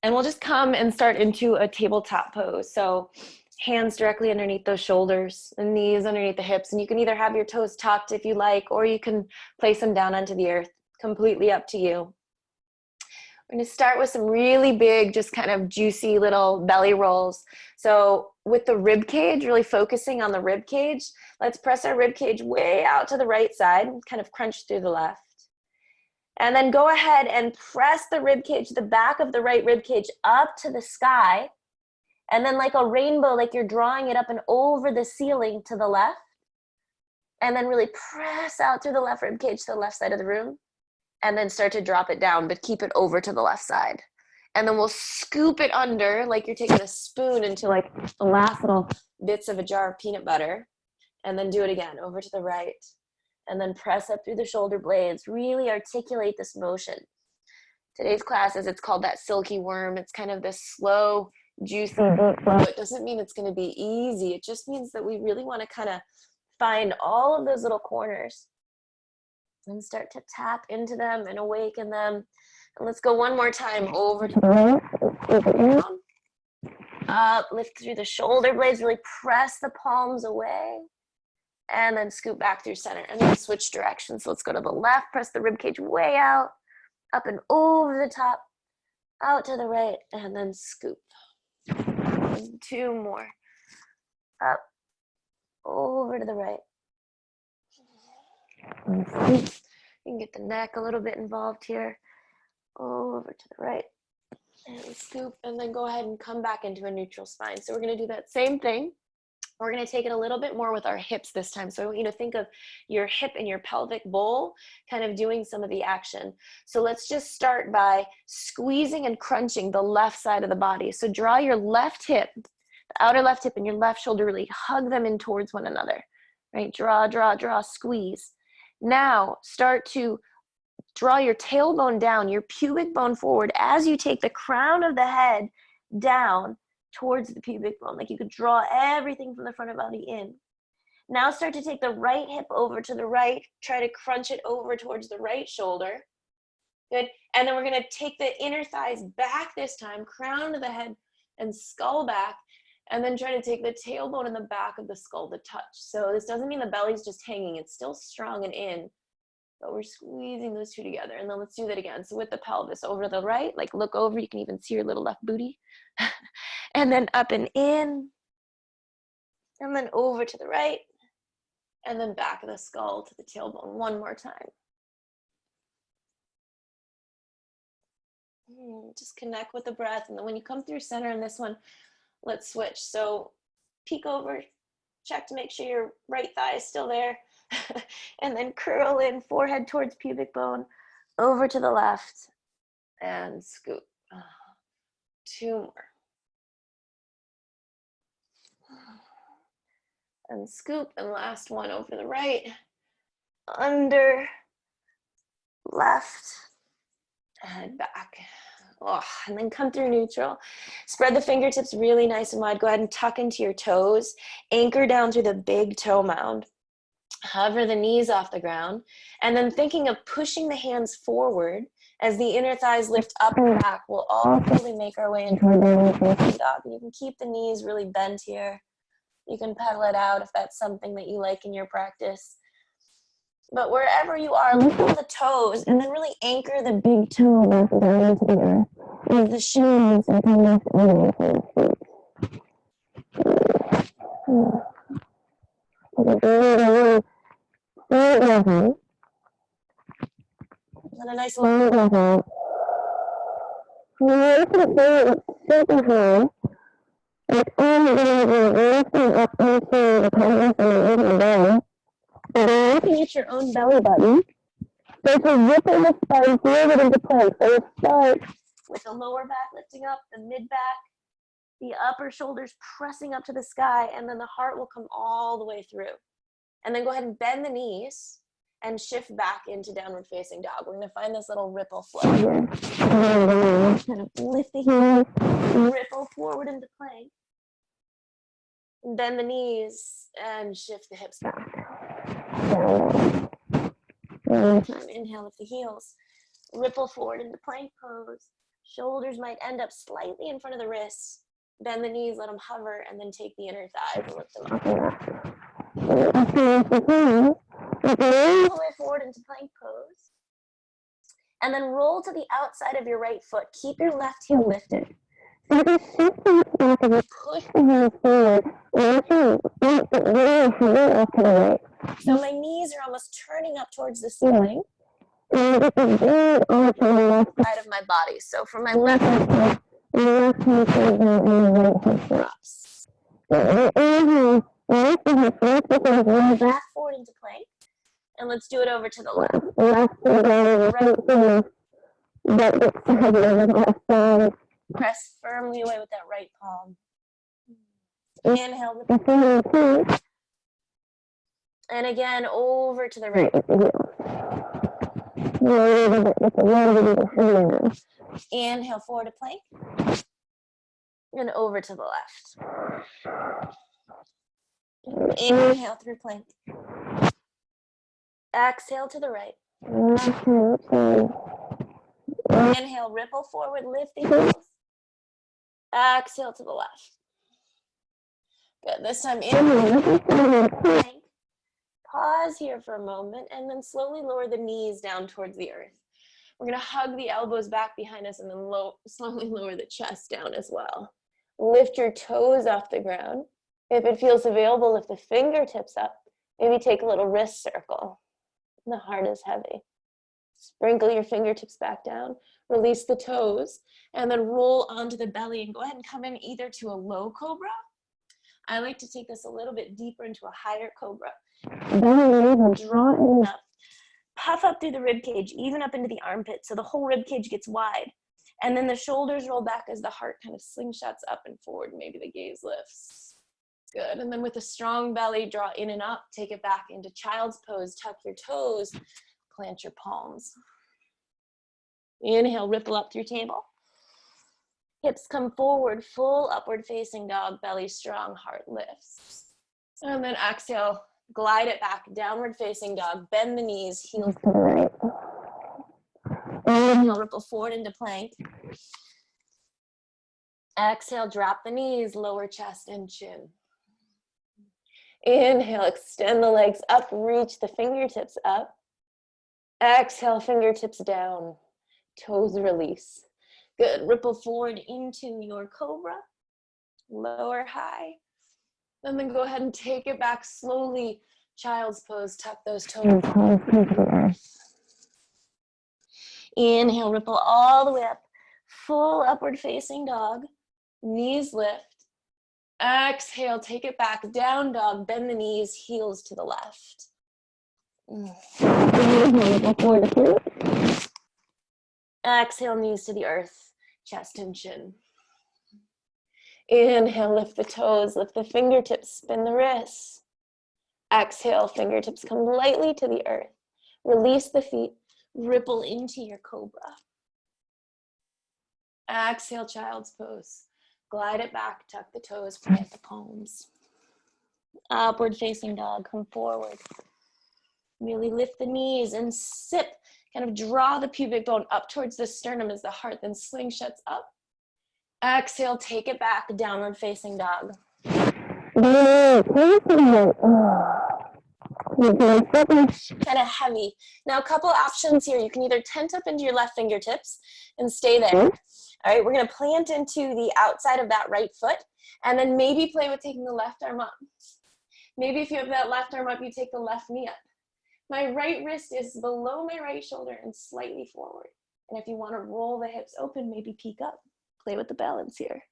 And we'll just come and start into a tabletop pose. So hands directly underneath those shoulders, and knees underneath the hips. And you can either have your toes tucked if you like, or you can place them down onto the earth. Completely up to you. We're going to start with some really big, just kind of juicy little belly rolls. So with the rib cage, really focusing on the rib cage, let's press our rib cage way out to the right side, kind of crunch through the left. And then go ahead and press the rib cage, the back of the right rib cage up to the sky. And then like a rainbow, like you're drawing it up and over the ceiling to the left. And then really press out through the left rib cage to the left side of the room. And then start to drop it down, but keep it over to the left side. And then we'll scoop it under like you're taking a spoon into like the last little bits of a jar of peanut butter. And then do it again, over to the right. And then press up through the shoulder blades. Really articulate this motion. Today's class, as it's called, that silky worm. It's kind of this slow, juicy flow. It doesn't mean it's going to be easy. It just means that we really want to kind of find all of those little corners and start to tap into them and awaken them. And let's go one more time, over to the right, down, up, lift through the shoulder blades, really press the palms away, and then scoop back through center, and then switch directions. So let's go to the left, press the rib cage way out, up and over the top, out to the right, and then scoop. And two more, up, over to the right. You can get the neck a little bit involved here. Over to the right. And scoop. And then go ahead and come back into a neutral spine. So we're going to do that same thing. We're going to take it a little bit more with our hips this time. So I want you to think of your hip and your pelvic bowl kind of doing some of the action. So let's just start by squeezing and crunching the left side of the body. So draw your left hip, the outer left hip and your left shoulder, really hug them in towards one another. Right? Draw, draw, draw, squeeze. Now start to draw your tailbone down, your pubic bone forward as you take the crown of the head down towards the pubic bone. Like you could draw everything from the front of the body in. Now start to take the right hip over to the right. Try to crunch it over towards the right shoulder. Good. And then we're going to take the inner thighs back this time, crown of the head and skull back. And then try to take the tailbone in the back of the skull to touch. So this doesn't mean the belly's just hanging. It's still strong and in, but we're squeezing those two together. And then let's do that again. So with the pelvis over to the right, like look over, you can even see your little left booty. And then up and in, and then over to the right, and then back of the skull to the tailbone one more time. Just connect with the breath. And then when you come through center in this one, let's switch. So peek over, check to make sure your right thigh is still there. And then curl in, forehead towards pubic bone, over to the left, and scoop. Two more. And scoop, and last one over to the right, under, left, and back. Oh, and then come through neutral. Spread the fingertips really nice and wide. Go ahead and tuck into your toes. Anchor down through the big toe mound. Hover the knees off the ground. And then thinking of pushing the hands forward as the inner thighs lift up and back. We'll all slowly make our way into a downward facing dog. And you can keep the knees really bent here. You can pedal it out if that's something that you like in your practice. But wherever you are, lift up the toes and then really anchor the big toe back down into the earth. As the shins and come lift over the feet. And a nice long breath out. Lift it forward, super high. Like arms over, lifting up into the pelvis and the belly. And then looking at your own belly button, start to ripple the spine forward into plank. So let's start with the lower back lifting up, the mid back, the upper shoulders pressing up to the sky, and then the heart will come all the way through. And then go ahead and bend the knees and shift back into downward facing dog. We're going to find this little ripple flow here. Kind of lift the heels, ripple forward into plank. Bend the knees and shift the hips back. Down. One more time, inhale with the heels. Ripple forward into plank pose. Shoulders might end up slightly in front of the wrists. Bend the knees, let them hover, and then take the inner thighs and lift them up. All the way forward into plank pose. And then roll to the outside of your right foot. Keep your left heel lifted. Push the heels forward. So my knees are almost turning up towards the ceiling. And this is very on the left side of my body. So from my left hand, the left hand comes down and the right hand drops. Inhale, lift the hips, lift the hips, roll back forward into plank. And let's do it over to the left. Left foot down, right foot. That looks heavy over the left side. Press firmly away with that right palm. Inhale with the foot. And again, over to the right. Inhale forward to plank. And over to the left. Inhale through plank. Exhale to the right. Inhale, ripple forward, lift the heels. Exhale to the left. Good. This time, inhale, plank. Pause here for a moment, and then slowly lower the knees down towards the earth. We're going to hug the elbows back behind us and then slowly lower the chest down as well. Lift your toes off the ground. If it feels available, lift the fingertips up. Maybe take a little wrist circle. The heart is heavy. Sprinkle your fingertips back down. Release the toes, and then roll onto the belly and go ahead and come in either to a low cobra. I like to take this a little bit deeper into a higher cobra. Draw in enough. Puff up through the rib cage, even up into the armpit, so the whole rib cage gets wide. And then the shoulders roll back as the heart kind of slingshots up and forward. Maybe the gaze lifts. Good. And then with a strong belly, draw in and up. Take it back into child's pose. Tuck your toes. Plant your palms. Inhale, ripple up through table. Hips come forward, full upward facing dog, belly strong, heart lifts. And then exhale, glide it back, downward facing dog, bend the knees, heels to the right. Inhale, ripple forward into plank. Exhale, drop the knees, lower chest and chin. Inhale, extend the legs up, reach the fingertips up. Exhale, fingertips down, toes release. Good, ripple forward into your cobra, lower high. And then go ahead and take it back slowly, child's pose, tuck those toes. Inhale, ripple all the way up, full upward facing dog, knees lift. Exhale, take it back, down dog, bend the knees, heels to the left. Exhale, knees to the earth, chest and chin. Inhale, lift the toes, lift the fingertips, spin the wrists. Exhale, fingertips come lightly to the earth. Release the feet, ripple into your cobra. Exhale, child's pose. Glide it back, tuck the toes, plant the palms. Upward facing dog, come forward. Really lift the knees and sip. Kind of draw the pubic bone up towards the sternum as the heart then slingshots up. Exhale, take it back, downward facing dog. Kind of heavy. Now a couple options here. You can either tent up into your left fingertips and stay there. All right, we're going to plant into the outside of that right foot and then maybe play with taking the left arm up. Maybe if you have that left arm up, you take the left knee up. My right wrist is below my right shoulder and slightly forward. And if you want to roll the hips open, maybe peek up. Play with the balance here.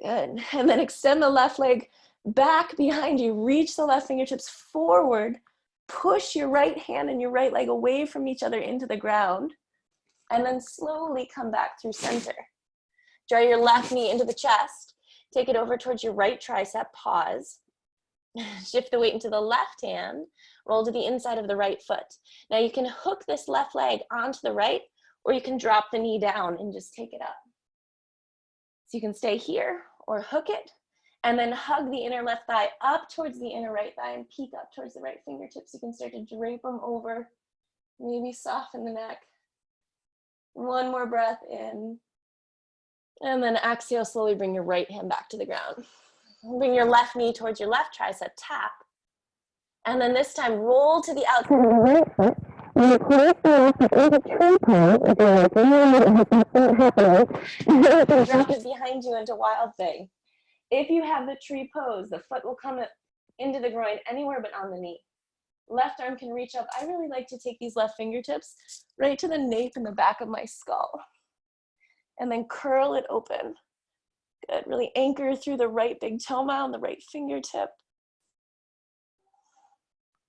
Good. And then extend the left leg back behind you. Reach the left fingertips forward. Push your right hand and your right leg away from each other into the ground. And then slowly come back through center. Draw your left knee into the chest. Take it over towards your right tricep. Pause. Shift the weight into the left hand. Roll to the inside of the right foot. Now you can hook this left leg onto the right, or you can drop the knee down and just take it up. So you can stay here or hook it, and then hug the inner left thigh up towards the inner right thigh and peek up towards the right fingertips. You can start to drape them over, maybe soften the neck. One more breath in. And then exhale, slowly bring your right hand back to the ground. Bring your left knee towards your left tricep, tap. And then this time, roll to the outside of the right foot. And you place the left foot into tree pose. If you're like, that's not happening. And then you can drop it behind you into wild thing. If you have the tree pose, the foot will come into the groin anywhere but on the knee. Left arm can reach up. I really like to take these left fingertips right to the nape and the back of my skull. And then curl it open. Good. Really anchor through the right big toe mound, the right fingertip.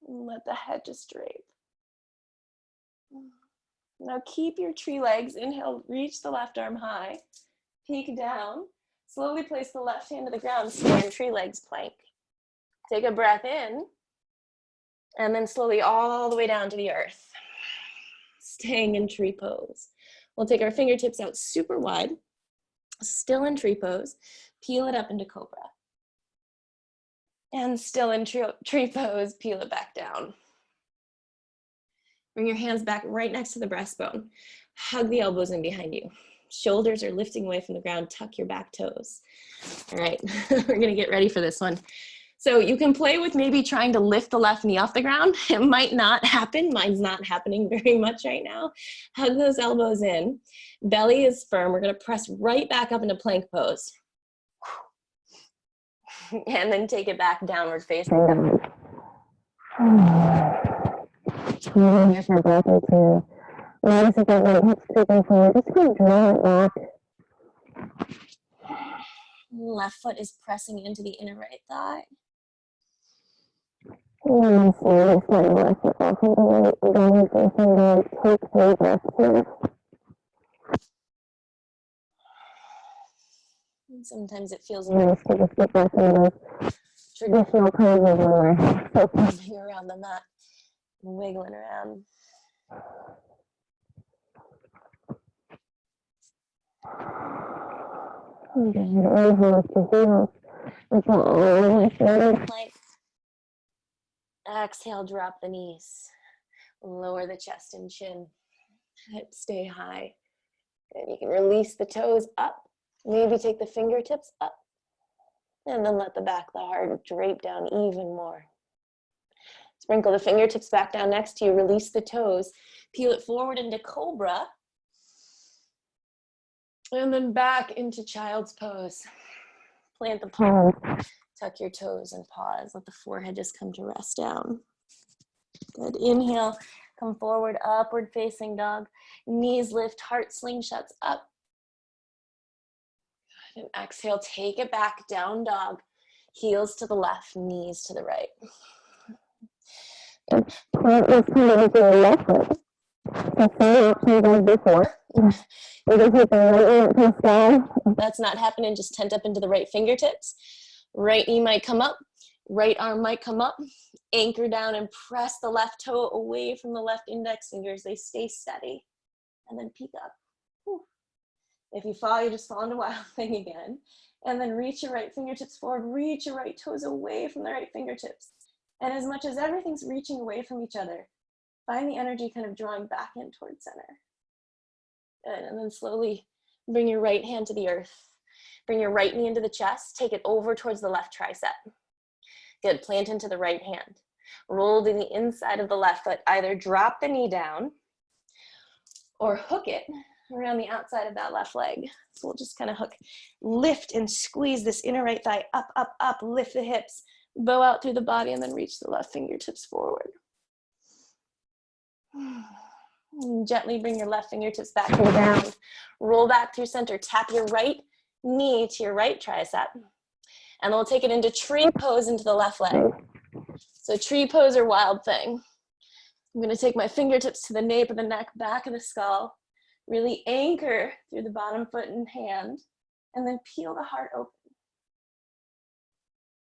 And let the head just drape. Now keep your tree legs. Inhale, reach the left arm high. Peek down. Slowly place the left hand to the ground. Stay in tree legs plank. Take a breath in. And then slowly all the way down to the earth. Staying in tree pose. We'll take our fingertips out super wide. Still in tree pose. Peel it up into cobra. And still in tree pose, peel it back down. Bring your hands back right next to the breastbone. Hug the elbows in behind you. Shoulders are lifting away from the ground. Tuck your back toes. All right, we're gonna get ready for this one. So you can play with maybe trying to lift the left knee off the ground. It might not happen. Mine's not happening very much right now. Hug those elbows in. Belly is firm. We're gonna press right back up into plank pose. And then take it back downward facing down. Here's your breath into. Notice if that right hip's creeping forward. Just kind of draw it back. Left foot is pressing into the inner right thigh. And then slowly slide the left foot off of the right downward facing dog. Take 3 breaths here. And sometimes it feels nice to just get back in those traditional poses where we're focusing around the mat, wiggling around. Good. Inhale to heels. Let's go all the way forward. Plank. Exhale, drop the knees. Lower the chest and chin. Hips stay high. Good. You can release the toes up. Maybe take the fingertips up. And then let the back of the heart drape down even more. Sprinkle the fingertips back down next to you. Release the toes. Peel it forward into cobra. And then back into child's pose. Plant the palms. Tuck your toes and pause. Let the forehead just come to rest down. Good. Inhale. Come forward. Upward facing dog. Knees lift. Heart slingshots up. And exhale, take it back, down dog. Heels to the left, knees to the right. And plant this hand into your left foot. The same option as before. We're going to take the right knee to the sky. If that's not happening, just tent up into the right fingertips. Right knee might come up. Right arm might come up. Anchor down and press the left toe away from the left index fingers. They stay steady. And then peek up. Whew. If you fall, you just fall into wild thing again. And then reach your right fingertips forward, reach your right toes away from the right fingertips. And as much as everything's reaching away from each other, find the energy kind of drawing back in towards center. Good. And then slowly bring your right hand to the earth. Bring your right knee into the chest, take it over towards the left tricep. Good, plant into the right hand. Roll to the inside of the left foot, either drop the knee down or hook it around the outside of that left leg. So we'll just kind of hook, lift and squeeze this inner right thigh up, up, up, lift the hips, bow out through the body, and then reach the left fingertips forward. And gently bring your left fingertips back to the ground. Roll back through center, tap your right knee to your right tricep. And we'll take it into tree pose into the left leg. So tree pose or wild thing. I'm gonna take my fingertips to the nape of the neck, back of the skull. Really anchor through the bottom foot and hand, and then peel the heart open.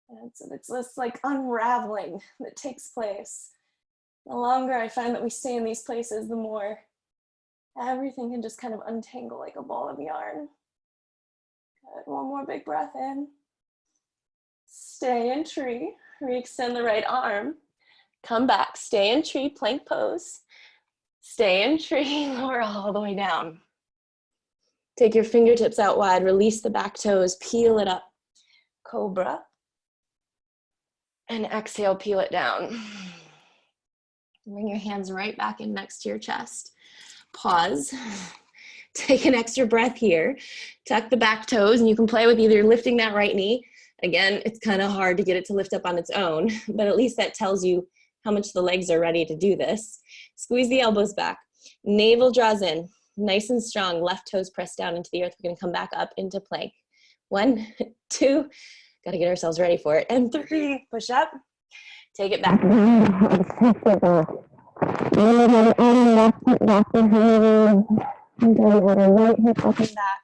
And so it's this like unraveling that takes place. The longer I find that we stay in these places, the more everything can just kind of untangle like a ball of yarn. Good. One more big breath in. Stay in tree. Re-extend the right arm. Come back. Stay in tree, plank pose. Stay in tree, lower all the way down. Take your fingertips out wide, release the back toes, peel it up. Cobra. And exhale, peel it down. Bring your hands right back in next to your chest. Pause. Take an extra breath here. Tuck the back toes, and you can play with either lifting that right knee. Again, it's kind of hard to get it to lift up on its own, but at least that tells you how much the legs are ready to do this. Squeeze the elbows back. Navel draws in, nice and strong. Left toes pressed down into the earth. We're gonna come back up into plank. 1, 2, gotta get ourselves ready for it. And 3, push up. Take it back. Right hip up and back.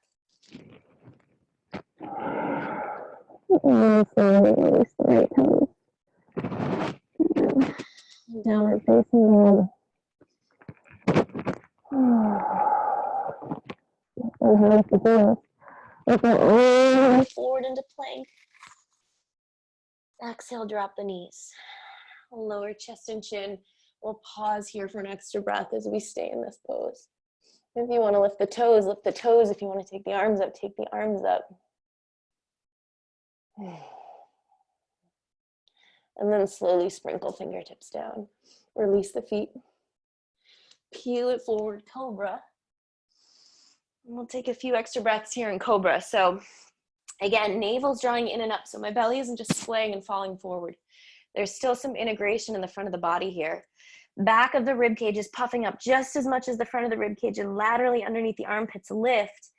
Release the right toes. Downward facing dog. Forward into plank. Exhale, drop the knees. Lower chest and chin. We'll pause here for an extra breath as we stay in this pose. If you want to lift the toes, lift the toes. If you want to take the arms up, take the arms up. And then slowly sprinkle fingertips down. Release the feet. Peel it forward, cobra. And we'll take a few extra breaths here in cobra. So again, navel's drawing in and up. So my belly isn't just swaying and falling forward. There's still some integration in the front of the body here. Back of the rib cage is puffing up just as much as the front of the rib cage, and laterally underneath the armpits lift.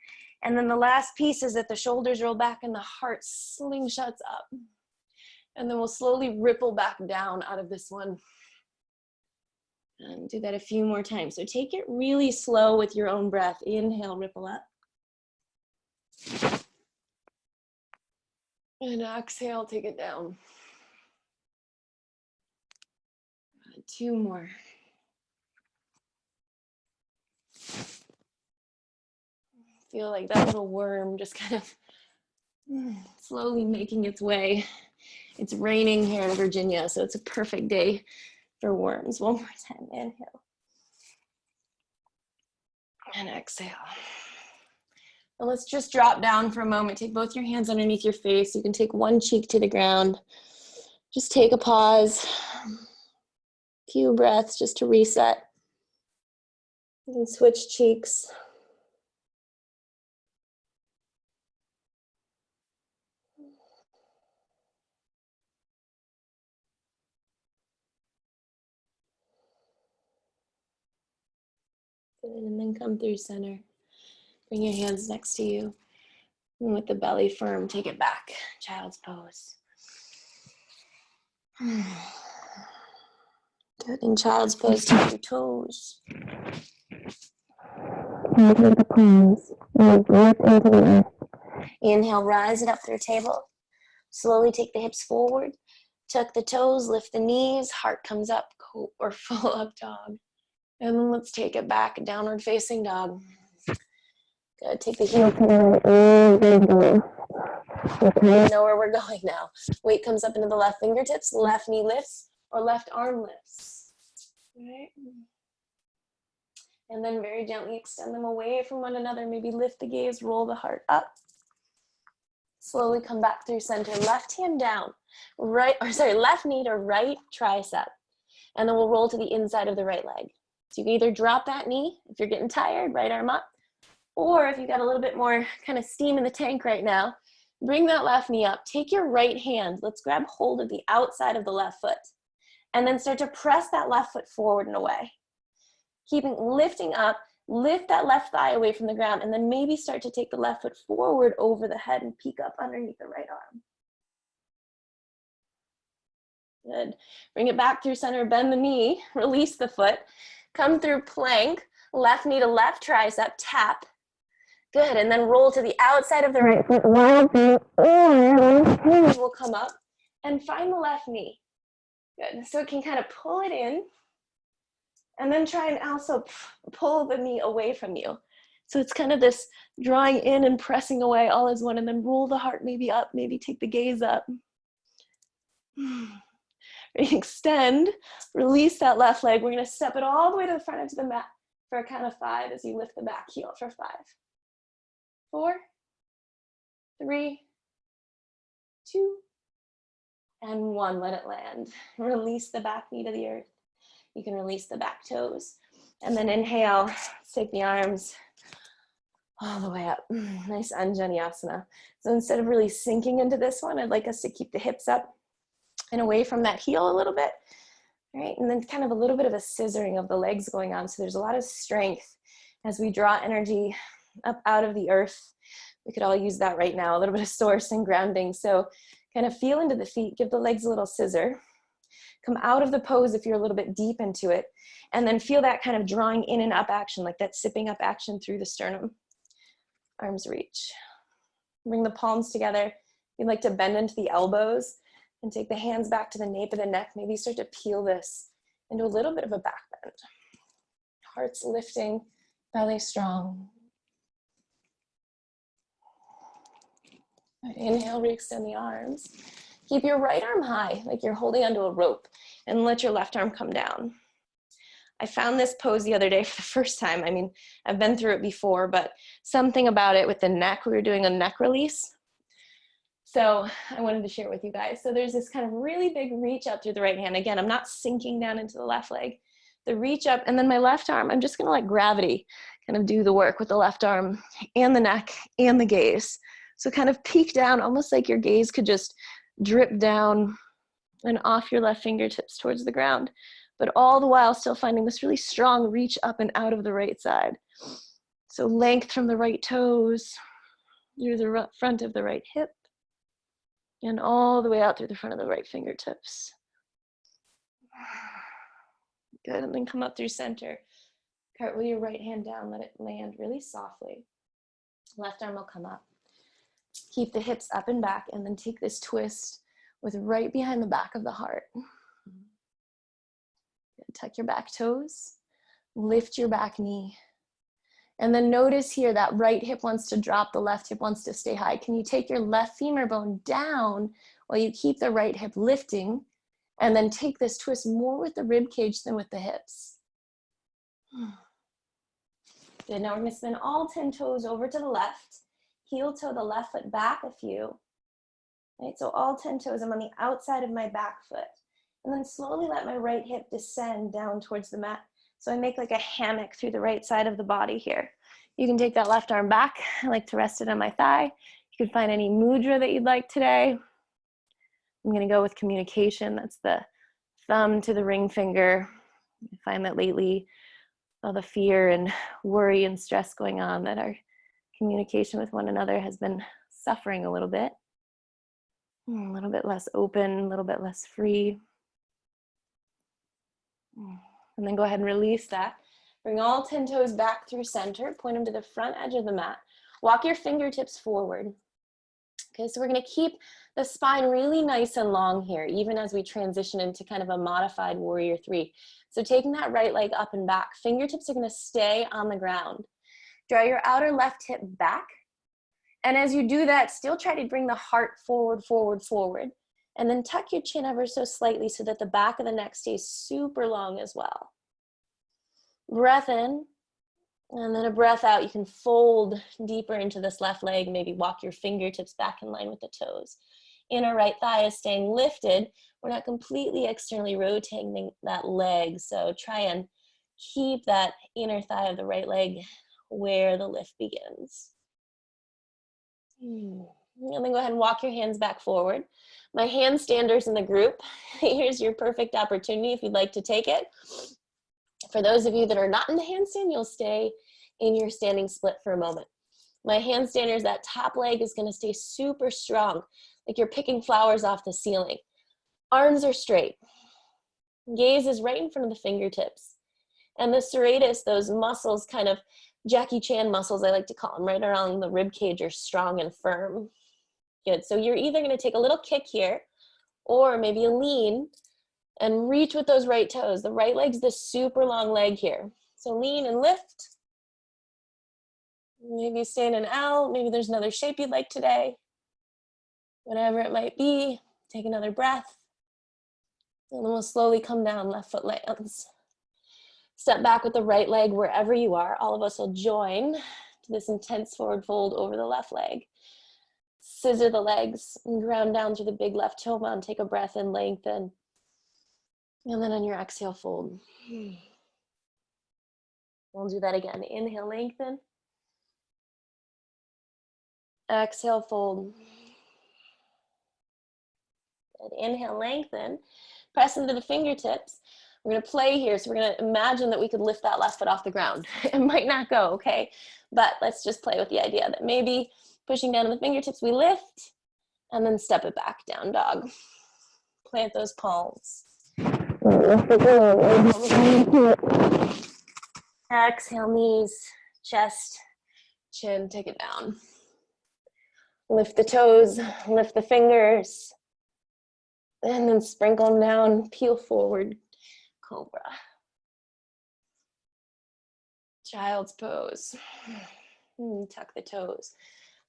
And then the last piece is that the shoulders roll back and the heart slingshots up. And then we'll slowly ripple back down out of this one. And do that a few more times. So take it really slow with your own breath. Inhale, ripple up. And exhale, take it down. 2 more. Feel like that little worm just kind of slowly making its way. It's raining here in Virginia, so it's a perfect day for worms. One more time, inhale. And exhale. And let's just drop down for a moment. Take both your hands underneath your face. You can take one cheek to the ground. Just take a pause. Few breaths just to reset. You can switch cheeks. Good, and then come through center. Bring your hands next to you. And with the belly firm, take it back. Child's pose. Good, in child's pose, take your toes. Take the palms. Breathe into the earth. Inhale, rise it up through table. Slowly take the hips forward. Tuck the toes, lift the knees. Heart comes up, or full up dog. And then let's take it back, downward facing dog. Good, take the heel to the right. We know where we're going now. Weight comes up into the left fingertips, left knee lifts, or left arm lifts. Right. And then very gently extend them away from one another. Maybe lift the gaze, roll the heart up. Slowly come back through center. Left hand down, left knee to right tricep. And then we'll roll to the inside of the right leg. So you can either drop that knee if you're getting tired, right arm up, or if you've got a little bit more kind of steam in the tank right now, bring that left knee up. Take your right hand. Let's grab hold of the outside of the left foot. And then start to press that left foot forward and away. Lifting up, lift that left thigh away from the ground, and then maybe start to take the left foot forward over the head and peek up underneath the right arm. Good. Bring it back through center, bend the knee, release the foot. Come through plank, left knee to left tricep, tap. Good, and then roll to the outside of the right foot. We'll come up and find the left knee. Good, so it can kind of pull it in and then try and also pull the knee away from you. So it's kind of this drawing in and pressing away all as one, and then roll the heart maybe up, maybe take the gaze up. Extend, release that left leg. We're gonna step it all the way to the front edge of the mat for a count of 5 as you lift the back heel for 5, 4, 3, 2, and 1. Let it land. Release the back knee to the earth. You can release the back toes. And then inhale, take the arms all the way up. Nice Anjaneyasana. So instead of really sinking into this one, I'd like us to keep the hips up and away from that heel a little bit. All right, and then kind of a little bit of a scissoring of the legs going on. So there's a lot of strength as we draw energy up out of the earth. We could all use that right now, a little bit of source and grounding. So kind of feel into the feet, give the legs a little scissor. Come out of the pose if you're a little bit deep into it. And then feel that kind of drawing in and up action, like that sipping up action through the sternum. Arms reach. Bring the palms together. You'd like to bend into the elbows and take the hands back to the nape of the neck. Maybe start to peel this into a little bit of a back bend. Heart's lifting, belly strong. Inhale, re-extend the arms. Keep your right arm high, like you're holding onto a rope, and let your left arm come down. I found this pose the other day for the first time. I mean, I've been through it before, but something about it with the neck, we were doing a neck release. So I wanted to share it with you guys. So there's this kind of really big reach up through the right hand. Again, I'm not sinking down into the left leg. The reach up, and then my left arm, I'm just gonna let gravity kind of do the work with the left arm and the neck and the gaze. So kind of peek down, almost like your gaze could just drip down and off your left fingertips towards the ground, but all the while still finding this really strong reach up and out of the right side. So length from the right toes, through the front of the right hip, and all the way out through the front of the right fingertips. Good, and then come up through center. Cartwheel your right hand down, let it land really softly. Left arm will come up. Keep the hips up and back, and then take this twist with right behind the back of the heart. Tuck your back toes, lift your back knee. And then notice here that right hip wants to drop, the left hip wants to stay high. Can you take your left femur bone down while you keep the right hip lifting? And then take this twist more with the rib cage than with the hips. Good, now we're gonna spin all 10 toes over to the left. Heel toe the left foot back a few. Right, so all 10 toes, I'm on the outside of my back foot. And then slowly let my right hip descend down towards the mat. So I make like a hammock through the right side of the body here. You can take that left arm back. I like to rest it on my thigh. You can find any mudra that you'd like today. I'm gonna go with communication. That's the thumb to the ring finger. I find that lately, all the fear and worry and stress going on, that our communication with one another has been suffering a little bit less open, a little bit less free. And then go ahead and release that. Bring all 10 toes back through center, point them to the front edge of the mat. Walk your fingertips forward. Okay, so we're gonna keep the spine really nice and long here, even as we transition into kind of a modified warrior 3. So taking that right leg up and back, fingertips are gonna stay on the ground. Draw your outer left hip back. And as you do that, still try to bring the heart forward, forward, forward. And then tuck your chin ever so slightly so that the back of the neck stays super long as well. Breath in, and then a breath out. You can fold deeper into this left leg, maybe walk your fingertips back in line with the toes. Inner right thigh is staying lifted. We're not completely externally rotating that leg, so try and keep that inner thigh of the right leg where the lift begins. And then go ahead and walk your hands back forward. My handstanders in the group, here's your perfect opportunity if you'd like to take it. For those of you that are not in the handstand, you'll stay in your standing split for a moment. My handstanders, that top leg is gonna stay super strong, like you're picking flowers off the ceiling. Arms are straight. Gaze is right in front of the fingertips. And the serratus, those muscles, kind of Jackie Chan muscles, I like to call them, right around the rib cage, are strong and firm. Good, so you're either gonna take a little kick here, or maybe a lean and reach with those right toes. The right leg's the super long leg here. So lean and lift. Maybe stay in an L, maybe there's another shape you'd like today. Whatever it might be, take another breath. And then we'll slowly come down, left foot lands. Step back with the right leg wherever you are. All of us will join to this intense forward fold over the left leg. Scissor the legs and ground down through the big left toe mound. Take a breath in, lengthen. And then on your exhale, fold. We'll do that again. Inhale, lengthen. Exhale, fold. Good. Inhale, lengthen. Press into the fingertips. We're going to play here. So we're going to imagine that we could lift that left foot off the ground. It might not go, okay? But let's just play with the idea that maybe pushing down to the fingertips, we lift, and then step it back, down dog. Plant those palms. Exhale, knees, chest, chin, take it down. Lift the toes, lift the fingers, and then sprinkle them down, peel forward, cobra. Child's pose. Tuck the toes,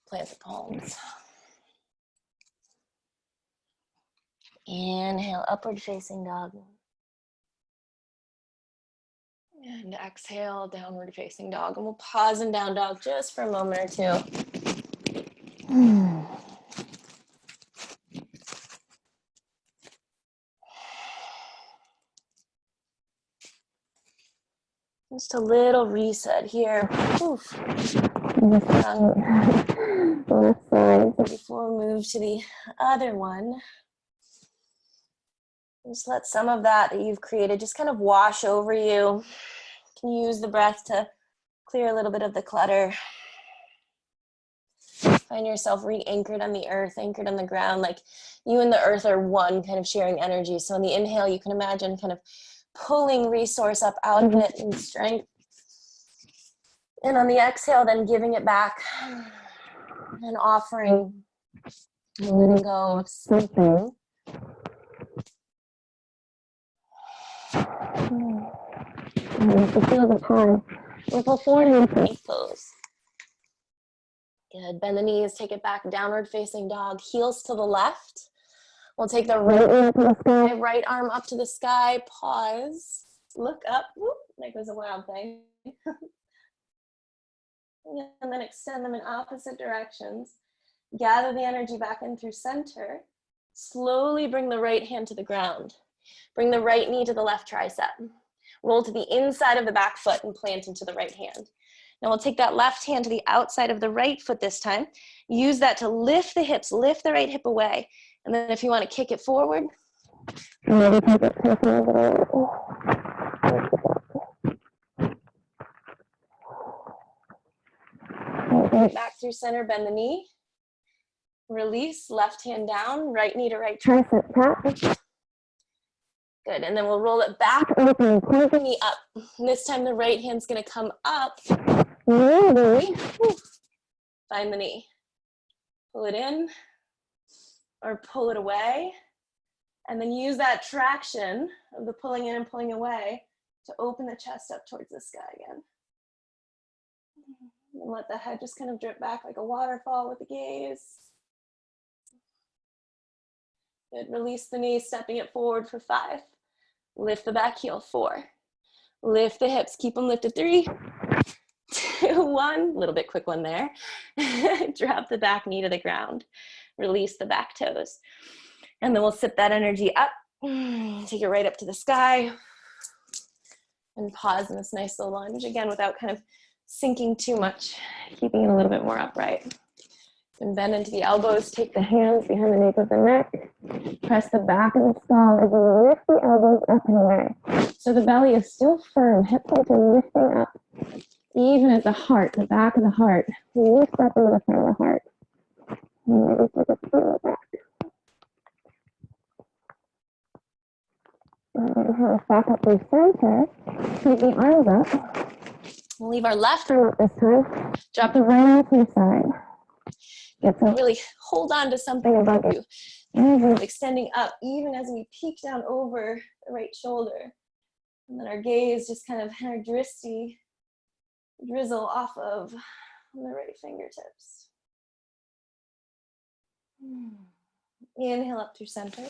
plant the palms. Inhale, upward facing dog. And exhale, downward facing dog. And we'll pause in down dog just for a moment or two. Just a little reset here. Oof. Left side. Before we move to the other one, just let some of that you've created just kind of wash over you. You can use the breath to clear a little bit of the clutter. Find yourself re-anchored on the earth, anchored on the ground, like you and the earth are one, kind of sharing energy. So on the inhale, you can imagine kind of pulling resource up out of it in strength. And on the exhale, then giving it back and offering, letting go of something. Feel the time. We'll pull forward into plank pose. Good. Bend the knees, take it back, downward facing dog, heels to the left. We'll take the right arm to the sky, right arm up to the sky, pause, look up, whoop, there goes a wild thing. And then extend them in opposite directions. Gather the energy back in through center. Slowly bring the right hand to the ground. Bring the right knee to the left tricep. Roll to the inside of the back foot and plant into the right hand. Now we'll take that left hand to the outside of the right foot this time. Use that to lift the hips, lift the right hip away. And then if you want to kick it forward, maybe take it to the back through center, bend the knee. Release, left hand down, right knee to right tricep tap. Good, and then we'll roll it back, open, point the knee up. And this time the right hand's gonna come up. Find the knee. Pull it in, or pull it away. And then use that traction of the pulling in and pulling away to open the chest up towards the sky again. And let the head just kind of drip back like a waterfall with the gaze. Good, release the knees, stepping it forward for 5. Lift the back heel, 4. Lift the hips, keep them lifted, 3, 2, 1. A little bit quick one there. Drop the back knee to the ground. Release the back toes. And then we'll sip that energy up. Take it right up to the sky. And pause in this nice little lunge, again, without kind of sinking too much, keeping it a little bit more upright. And bend into the elbows, take the hands behind the nape of the neck, press the back of the skull as you lift the elbows up and away. So the belly is still firm, hip points are lifting up, even as the heart, the back of the heart, lifts up into the front of the heart. And maybe take a little back. And back up through center, take the arms up. We'll leave our left arm up this time, drop the right arm to the side. Get to really hold on to something above you. Extending up even as we peek down over the right shoulder. And then our gaze just kind of drizzle off of the right fingertips. Inhale up through center.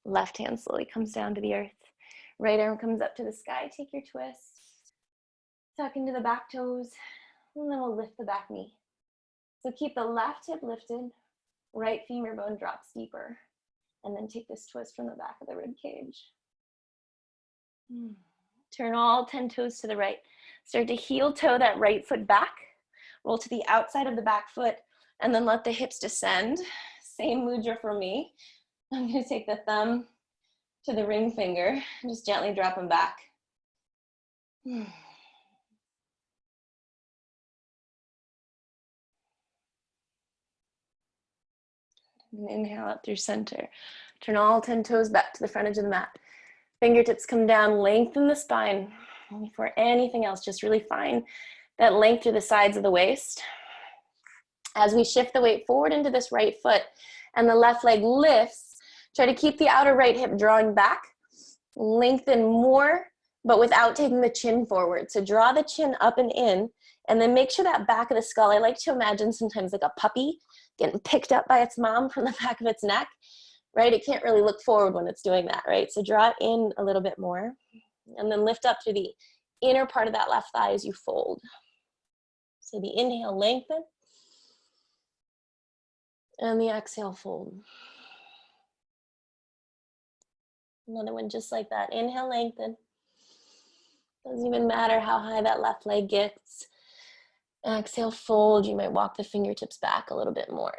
Left hand slowly comes down to the earth. Right arm comes up to the sky. Take your twist. Tuck into the back toes. And then we'll lift the back knee. So keep the left hip lifted. Right femur bone drops deeper. And then take this twist from the back of the rib cage. Turn all 10 toes to the right. Start to heel toe that right foot back. Roll to the outside of the back foot. And then let the hips descend. Same mudra for me. I'm going to take the thumb to the ring finger and just gently drop them back. And inhale up through center. Turn all 10 toes back to the front edge of the mat. Fingertips come down, lengthen the spine. Before anything else, just really find that length through the sides of the waist. As we shift the weight forward into this right foot and the left leg lifts, try to keep the outer right hip drawing back. Lengthen more, but without taking the chin forward. So draw the chin up and in, and then make sure that back of the skull, I like to imagine sometimes like a puppy getting picked up by its mom from the back of its neck, right? It can't really look forward when it's doing that, right? So draw it in a little bit more, and then lift up through the inner part of that left thigh as you fold. So the inhale, lengthen, and the exhale, fold. Another one just like that. Inhale, lengthen. Doesn't even matter how high that left leg gets. Exhale, fold. You might walk the fingertips back a little bit more.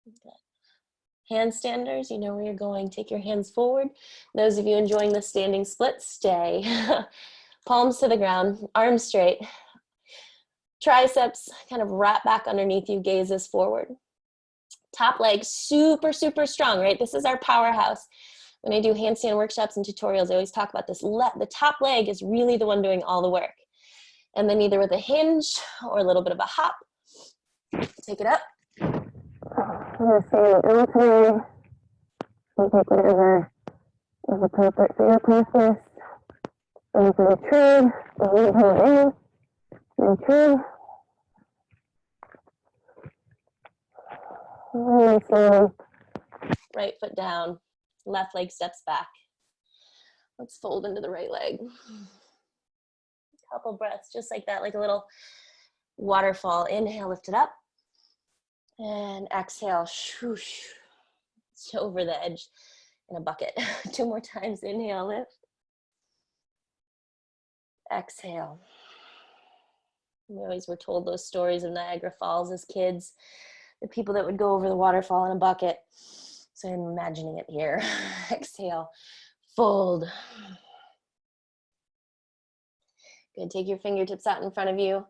Good. Handstanders, you know where you're going. Take your hands forward. Those of you enjoying the standing split, stay. Palms to the ground, arms straight. Triceps kind of wrap back underneath you, gazes forward. Top leg super, super strong, right? This is our powerhouse. When I do handstand workshops and tutorials, I always talk about this. The top leg is really the one doing all the work. And then either with a hinge or a little bit of a hop, take it up. We'll stand alternate. We'll take whatever is appropriate for your practice. And for the trim, inhale in, and trim. And slowly, right foot down, left leg steps back. Let's fold into the right leg. Couple breaths, just like that, like a little waterfall. Inhale, lift it up. And exhale, shoosh. It's over the edge in a bucket. 2 more times, inhale, lift. Exhale. We always were told those stories of Niagara Falls as kids, the people that would go over the waterfall in a bucket. So I'm imagining it here. Exhale, fold. Good, take your fingertips out in front of you.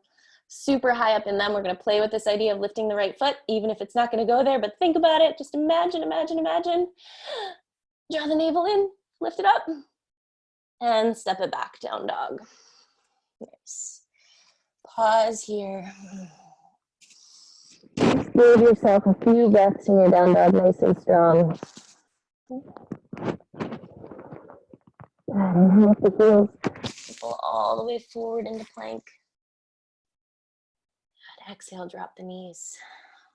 Super high up in them. We're gonna play with this idea of lifting the right foot, even if it's not gonna go there, but think about it. Just imagine, imagine, imagine. Draw the navel in, lift it up, and step it back, down dog. Nice. Pause here. Give yourself a few breaths in your down dog, nice and strong. And lift the heels. Pull all the way forward into plank. And exhale, drop the knees.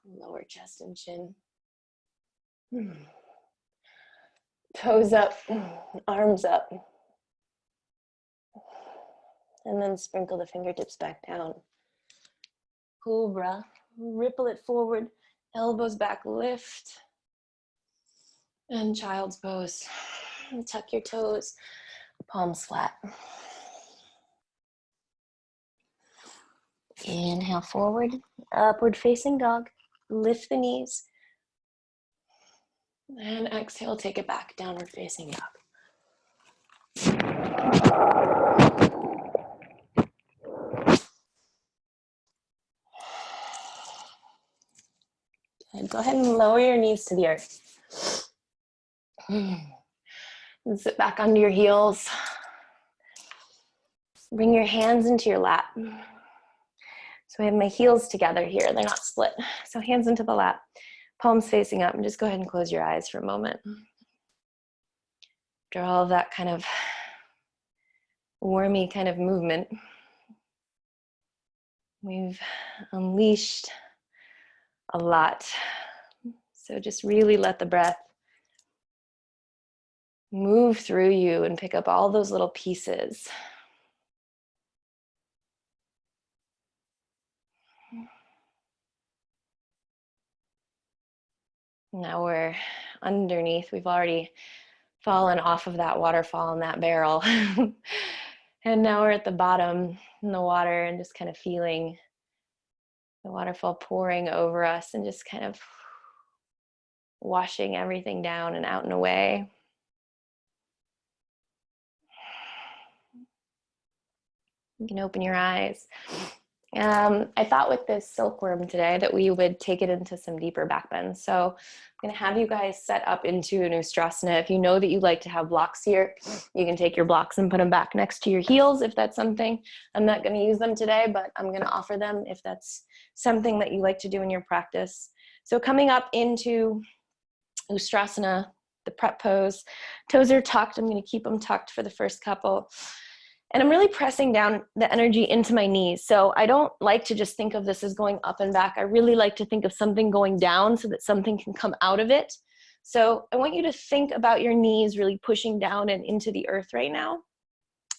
Lower chest and chin. Toes up, arms up. And then sprinkle the fingertips back down. Cobra. Ripple it forward. Elbows back, lift. And child's pose. Tuck your toes. Palms flat. Inhale forward, upward facing dog. Lift the knees. And exhale, take it back, downward facing dog. Good. Go ahead and lower your knees to the earth. And sit back onto your heels. Bring your hands into your lap. So I have my heels together here. They're not split. So hands into the lap, palms facing up, and just go ahead and close your eyes for a moment. After all of that kind of wormy kind of movement, we've unleashed a lot. So just really let the breath move through you and pick up all those little pieces. Now we're underneath. We've already fallen off of that waterfall in that barrel. And now we're at the bottom in the water and just kind of feeling the waterfall pouring over us and just kind of washing everything down and out and away. You can open your eyes. I thought with this silkworm today that we would take it into some deeper backbends. So I'm going to have you guys set up into an Ustrasana. If you know that you like to have blocks here, you can take your blocks and put them back next to your heels if that's something. I'm not going to use them today, but I'm going to offer them if that's something that you like to do in your practice. So coming up into Ustrasana, the prep pose, toes are tucked. I'm going to keep them tucked for the first couple. And I'm really pressing down the energy into my knees. So I don't like to just think of this as going up and back. I really like to think of something going down so that something can come out of it. So I want you to think about your knees really pushing down and into the earth right now.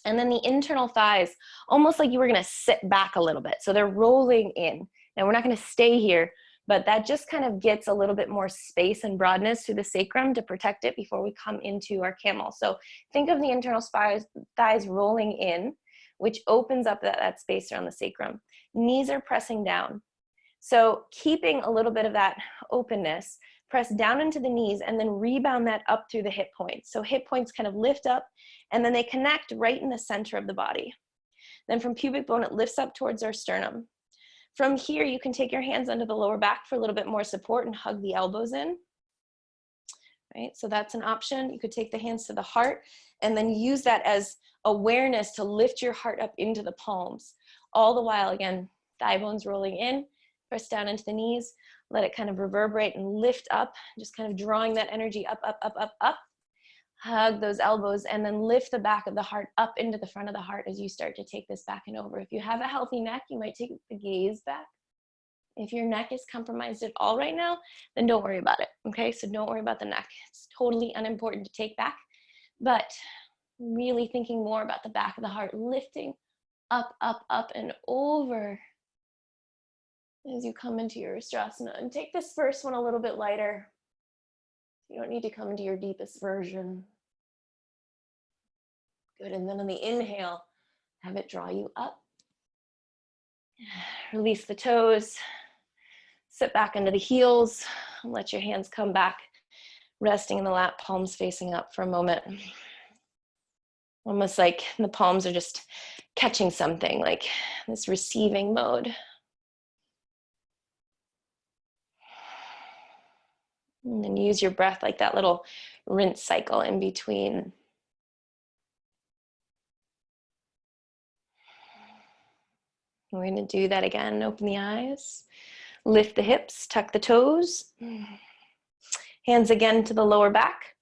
And then the internal thighs, almost like you were gonna sit back a little bit. So they're rolling in. Now we're not gonna stay here, but that just kind of gets a little bit more space and broadness to the sacrum to protect it before we come into our camel. So think of the internal thighs rolling in, which opens up that space around the sacrum. Knees are pressing down. So keeping a little bit of that openness, press down into the knees and then rebound that up through the hip points. So hip points kind of lift up and then they connect right in the center of the body. Then from pubic bone, it lifts up towards our sternum. From here, you can take your hands under the lower back for a little bit more support and hug the elbows in. Right, so that's an option. You could take the hands to the heart and then use that as awareness to lift your heart up into the palms. All the while, again, thigh bones rolling in, press down into the knees, let it kind of reverberate and lift up, just kind of drawing that energy up, up, up, up, up. Hug those elbows and then lift the back of the heart up into the front of the heart as you start to take this back and over. If you have a healthy neck, you might take the gaze back. If your neck is compromised at all right now, then don't worry about it, okay? So don't worry about the neck. It's totally unimportant to take back, but really thinking more about the back of the heart, lifting up, up, up, and over as you come into your Ustrasana. And take this first one a little bit lighter. You don't need to come into your deepest version. Good, and then on the inhale, have it draw you up. Release the toes, sit back into the heels, and let your hands come back, resting in the lap, palms facing up for a moment. Almost like the palms are just catching something, like this receiving mode. And then use your breath like that little rinse cycle in between. We're going to do that again. Open the eyes, lift the hips, tuck the toes. Hands again to the lower back.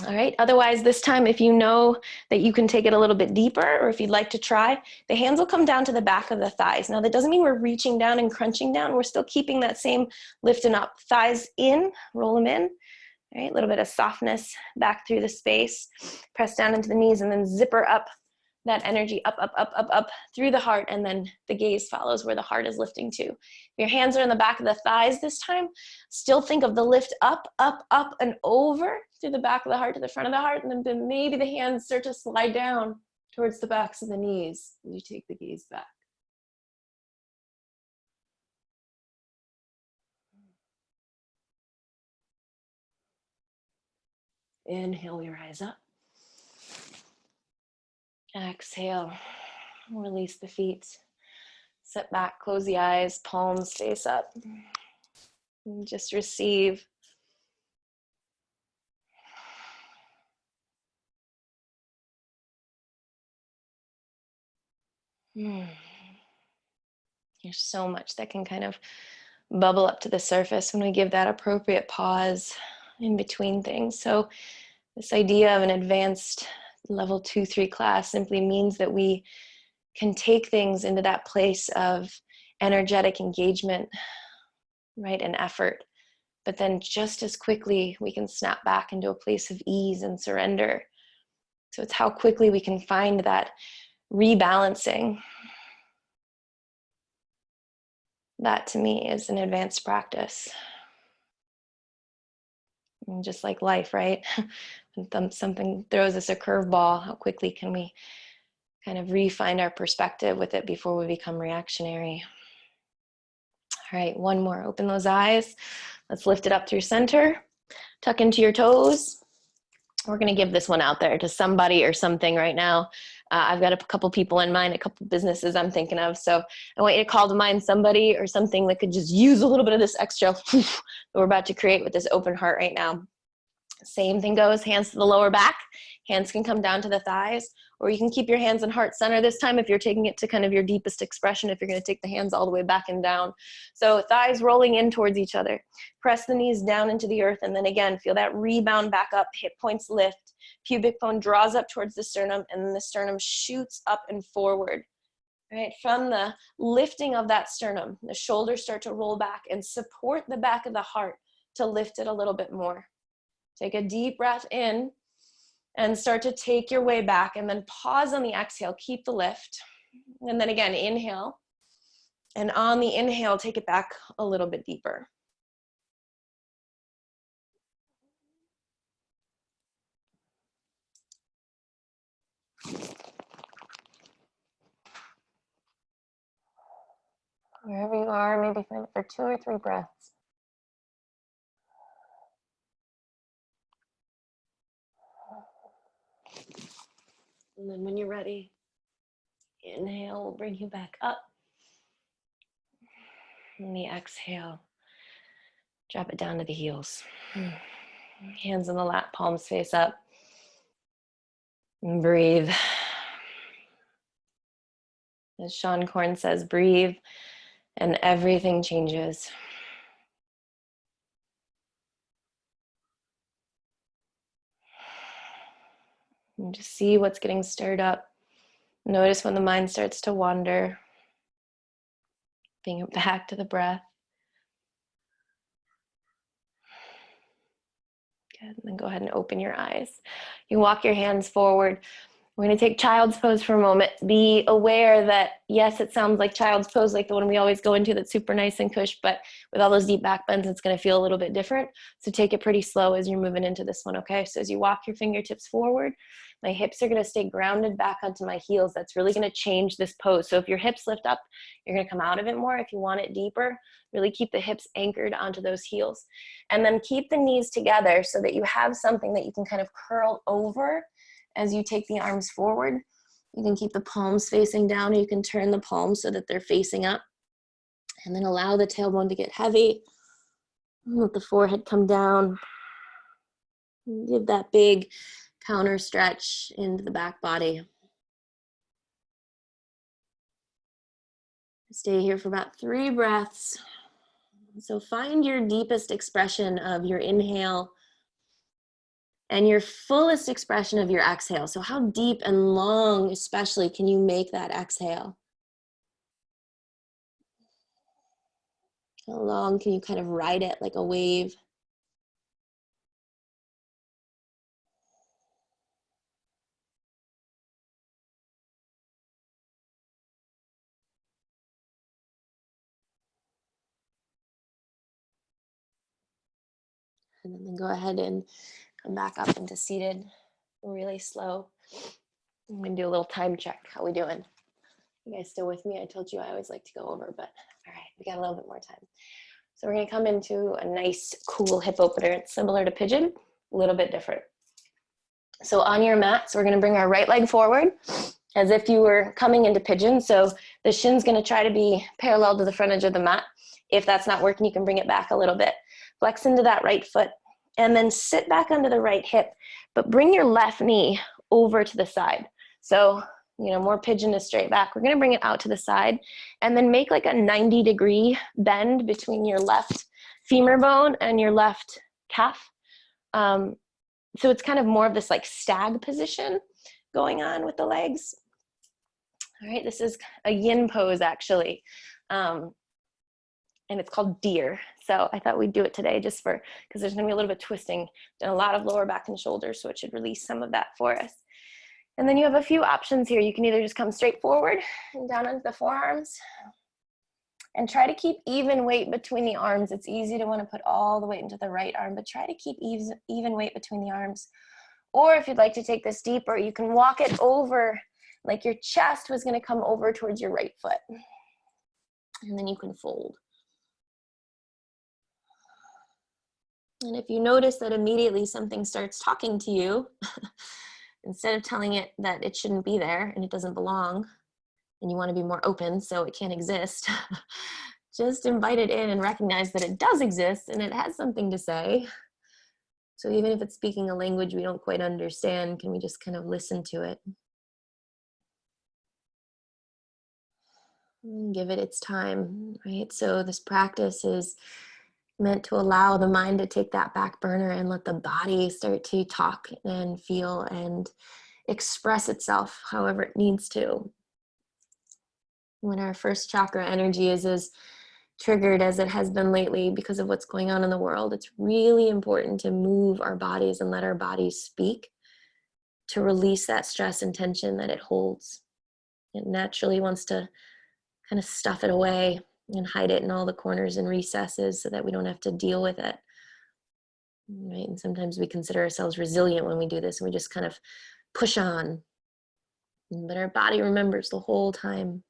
All right, otherwise this time if you know that you can take it a little bit deeper or if you'd like to try, the hands will come down to the back of the thighs. Now that doesn't mean we're reaching down and crunching down. We're still keeping that same lifting up. Thighs in, roll them in. All right, a little bit of softness back through the space. Press down into the knees and then zipper up that energy up, up, up, up, up through the heart, and then the gaze follows where the heart is lifting to. If your hands are in the back of the thighs this time, still think of the lift up, up, up, and over through the back of the heart to the front of the heart, and then maybe the hands start to slide down towards the backs of the knees as you take the gaze back. Inhale, we rise up. Exhale, release the feet. Sit back, close the eyes, palms face up. And just receive. There's so much that can kind of bubble up to the surface when we give that appropriate pause in between things. So this idea of an advanced level 2-3 class simply means that we can take things into that place of energetic engagement, right, and effort but then just as quickly we can snap back into a place of ease and surrender. So it's how quickly we can find that rebalancing. That to me is an advanced practice. And just like life, right? When something throws us a curveball, how quickly can we kind of refine our perspective with it before we become reactionary? All right, one more. Open those eyes. Let's lift it up through center. Tuck into your toes. We're going to give this one out there to somebody or something right now. I've got a couple people in mind, a couple businesses I'm thinking of. So I want you to call to mind somebody or something that could just use a little bit of this extra that we're about to create with this open heart right now. Same thing goes, hands to the lower back. Hands can come down to the thighs, or you can keep your hands in heart center this time if you're taking it to kind of your deepest expression, if you're going to take the hands all the way back and down. So thighs rolling in towards each other. Press the knees down into the earth, and then again, feel that rebound back up, hip points lift, pubic bone draws up towards the sternum, and then the sternum shoots up and forward. Right, from the lifting of that sternum, the shoulders start to roll back and support the back of the heart to lift it a little bit more. Take a deep breath in and start to take your way back, and then pause on the exhale, keep the lift. And then again, inhale. And on the inhale, take it back a little bit deeper. Wherever you are, maybe find it for 2 or 3 breaths. And then when you're ready, inhale will bring you back up. And the exhale, drop it down to the heels. Hands on the lap, palms face up. And breathe. As Sean Korn says, breathe and everything changes. And just see what's getting stirred up. Notice when the mind starts to wander. Bring it back to the breath. Good. And then go ahead and open your eyes. You can walk your hands forward. We're going to take child's pose for a moment. Be aware that, yes, it sounds like child's pose, like the one we always go into that's super nice and cush, but with all those deep back bends, it's going to feel a little bit different. So take it pretty slow as you're moving into this one, okay? So as you walk your fingertips forward, my hips are going to stay grounded back onto my heels. That's really going to change this pose. So if your hips lift up, you're going to come out of it more. If you want it deeper, really keep the hips anchored onto those heels. And then keep the knees together so that you have something that you can kind of curl over as you take the arms forward. You can keep the palms facing down, or you can turn the palms so that they're facing up. And then allow the tailbone to get heavy. Let the forehead come down. Give that big counter stretch into the back body. Stay here for about 3 breaths. So find your deepest expression of your inhale and your fullest expression of your exhale. So how deep and long, especially, can you make that exhale? How long can you kind of ride it like a wave? And then go ahead and come back up into seated, really slow. I'm gonna do a little time check. How we doing? You guys still with me? I told you I always like to go over, but all right, we got a little bit more time. So we're gonna come into a nice, cool hip opener. It's similar to pigeon, a little bit different. So on your mat, so we're gonna bring our right leg forward as if you were coming into pigeon. So the shin's gonna try to be parallel to the front edge of the mat. If that's not working, you can bring it back a little bit. Flex into that right foot and then sit back onto the right hip, but bring your left knee over to the side. So, you know, more pigeon is straight back. We're gonna bring it out to the side and then make like a 90-degree bend between your left femur bone and your left calf. So it's kind of more of this like stag position going on with the legs. All right, this is a yin pose actually. and it's called deer. So I thought we'd do it today just because there's gonna be a little bit of twisting and a lot of lower back and shoulders, so it should release some of that for us. And then you have a few options here. You can either just come straight forward and down into the forearms and try to keep even weight between the arms. It's easy to want to put all the weight into the right arm, but try to keep even weight between the arms. Or if you'd like to take this deeper, you can walk it over like your chest was going to come over towards your right foot. And then you can fold. And if you notice that immediately something starts talking to you, instead of telling it that it shouldn't be there and it doesn't belong, and you want to be more open so it can't exist, just invite it in and recognize that it does exist and it has something to say. So even if it's speaking a language we don't quite understand, can we just kind of listen to it? And give it its time, right? So this practice is meant to allow the mind to take that back burner and let the body start to talk and feel and express itself however it needs to. When our first chakra energy is as triggered as it has been lately because of what's going on in the world, it's really important to move our bodies and let our bodies speak to release that stress and tension that it holds. It naturally wants to kind of stuff it away and hide it in all the corners and recesses so that we don't have to deal with it. Right? And sometimes we consider ourselves resilient when we do this, and we just kind of push on. But our body remembers the whole time.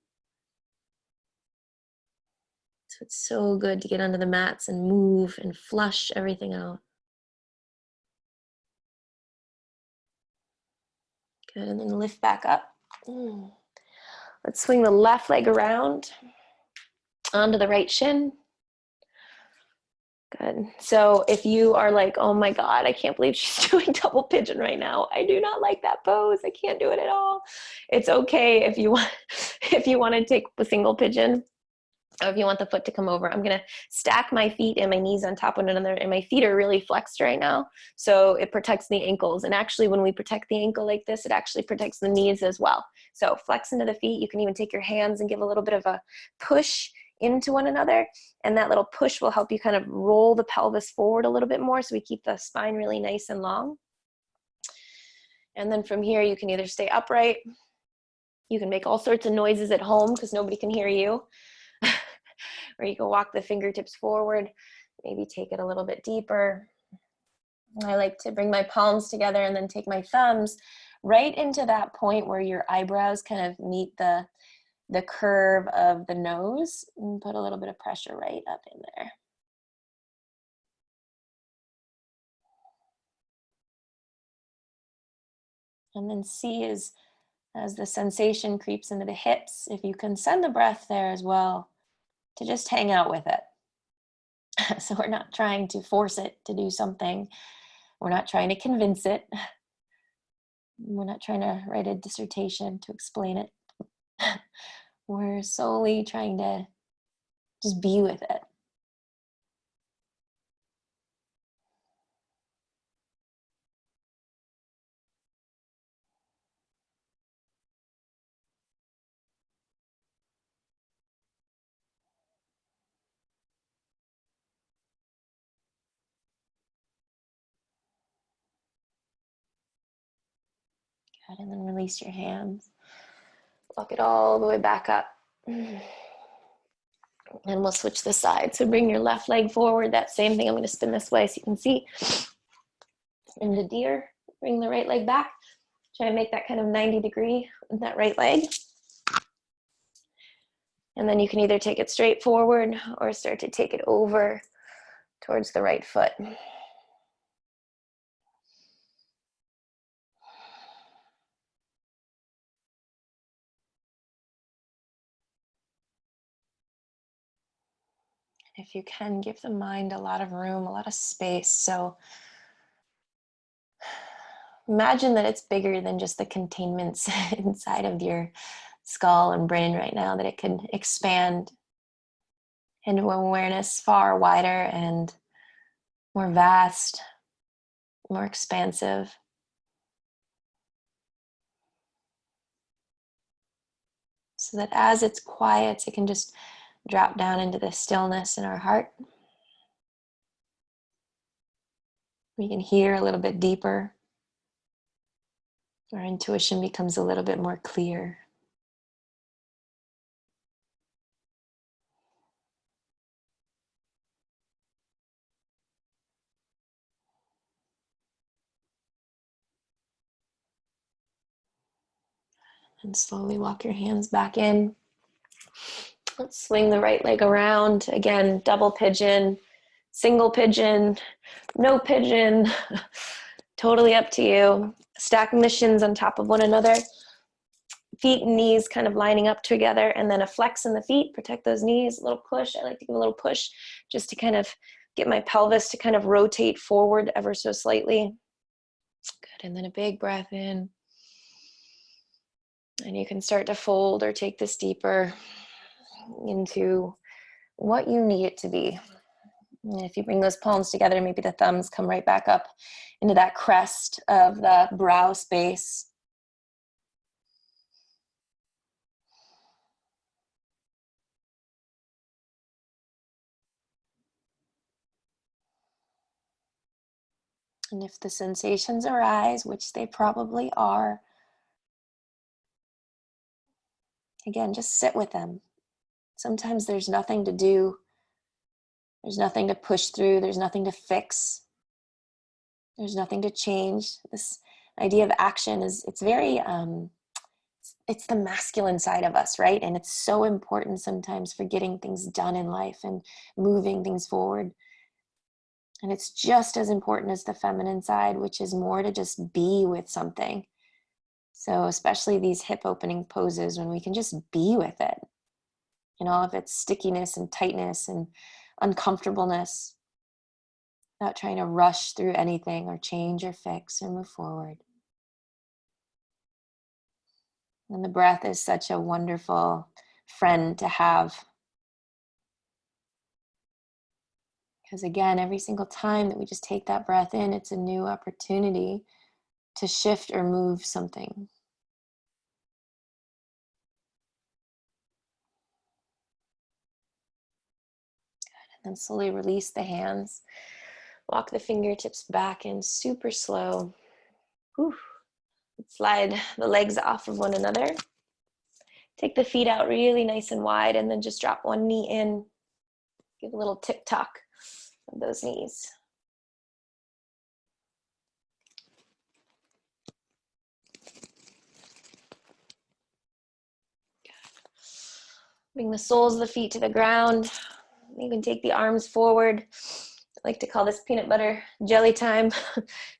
So it's so good to get under the mats and move and flush everything out. Good, and then lift back up. Let's swing the left leg around onto the right shin. Good. So if you are like, oh my God, I can't believe she's doing double pigeon right now. I do not like that pose. I can't do it at all. It's okay if you want, if you want to take the single pigeon, or if you want the foot to come over. I'm going to stack my feet and my knees on top of one another, and my feet are really flexed right now. So it protects the ankles. And actually, when we protect the ankle like this, it actually protects the knees as well. So flex into the feet. You can even take your hands and give a little bit of a push into one another. And that little push will help you kind of roll the pelvis forward a little bit more, so we keep the spine really nice and long. And then from here, you can either stay upright. You can make all sorts of noises at home because nobody can hear you. Or you can walk the fingertips forward, maybe take it a little bit deeper. I like to bring my palms together and then take my thumbs right into that point where your eyebrows kind of meet the curve of the nose, and put a little bit of pressure right up in there. And then see as the sensation creeps into the hips, if you can send the breath there as well, to just hang out with it. So we're not trying to force it to do something. We're not trying to convince it. We're not trying to write a dissertation to explain it. We're solely trying to just be with it. Good, and then release your hands. Walk it all the way back up. And we'll switch the side. So bring your left leg forward. That same thing, I'm going to spin this way so you can see. Into deer. Bring the right leg back. Try and make that kind of 90-degree with that right leg. And then you can either take it straight forward or start to take it over towards the right foot. If you can, give the mind a lot of room, a lot of space. So imagine that it's bigger than just the containments inside of your skull and brain right now, that it can expand into awareness far wider and more vast, more expansive. So that as it's quiet, it can just drop down into the stillness in our heart. We can hear a little bit deeper. Our intuition becomes a little bit more clear. And slowly walk your hands back in. Let's swing the right leg around. Again, double pigeon, single pigeon, no pigeon. Totally up to you. Stacking the shins on top of one another. Feet and knees kind of lining up together, and then a flex in the feet. Protect those knees. A little push. I like to give a little push just to kind of get my pelvis to kind of rotate forward ever so slightly. Good. And then a big breath in. And you can start to fold or take this deeper into what you need it to be. And if you bring those palms together, maybe the thumbs come right back up into that crest of the brow space. And if the sensations arise, which they probably are, again, just sit with them. Sometimes there's nothing to do. There's nothing to push through. There's nothing to fix. There's nothing to change. This idea of action is, it's very, it's the masculine side of us, right? And it's so important sometimes for getting things done in life and moving things forward. And it's just as important as the feminine side, which is more to just be with something. So especially these hip opening poses, when we can just be with it, in all of its stickiness and tightness and uncomfortableness, not trying to rush through anything or change or fix or move forward. And the breath is such a wonderful friend to have. Because again, every single time that we just take that breath in, it's a new opportunity to shift or move something. Good. And then slowly release the hands. Walk the fingertips back in super slow. Whew. Slide the legs off of one another. Take the feet out really nice and wide, and then just drop one knee in. Give a little tip-tock of those knees. Bring the soles of the feet to the ground. You can take the arms forward. I like to call this peanut butter jelly time.